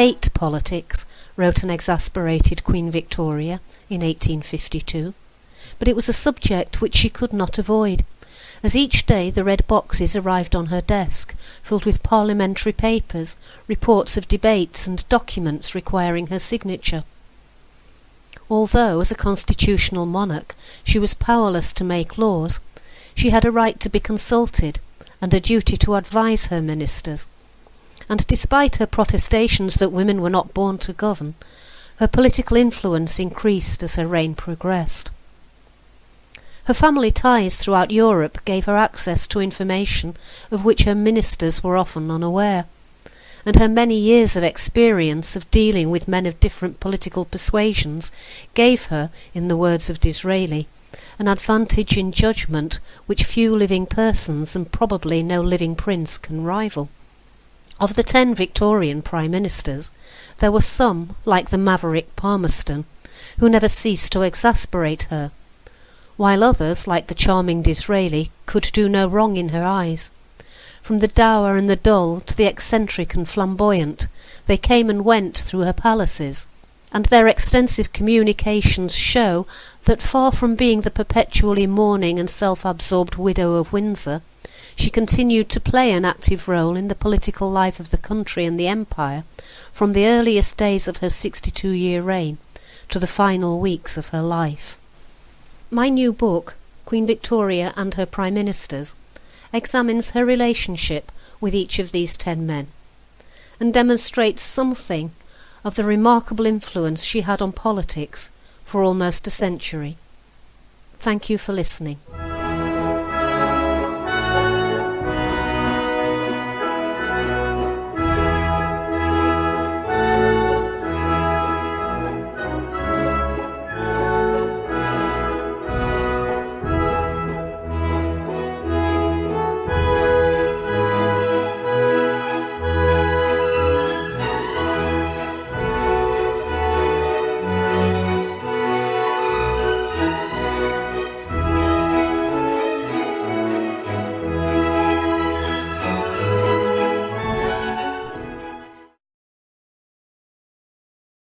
hate politics," wrote an exasperated Queen Victoria in 1852, but it was a subject which she could not avoid, as each day the red boxes arrived on her desk, filled with parliamentary papers, reports of debates and documents requiring her signature. Although, as a constitutional monarch, she was powerless to make laws, she had a right to be consulted and a duty to advise her ministers, and despite her protestations that women were not born to govern, her political influence increased as her reign progressed. Her family ties throughout Europe gave her access to information of which her ministers were often unaware, and her many years of experience of dealing with men of different political persuasions gave her, in the words of Disraeli, an advantage in judgment which few living persons and probably no living prince can rival. Of the 10 Victorian Prime Ministers, there were some, like the maverick Palmerston, who never ceased to exasperate her, while others, like the charming Disraeli, could do no wrong in her eyes. From the dour and the dull to the eccentric and flamboyant, they came and went through her palaces, and their extensive communications show that far from being the perpetually mourning and self-absorbed widow of Windsor, she continued to play an active role in the political life of the country and the empire from the earliest days of her 62-year reign to the final weeks of her life. My new book, Queen Victoria and Her Prime Ministers, examines her relationship with each of these 10 men, and demonstrates something of the remarkable influence she had on politics for almost a century. Thank you for listening.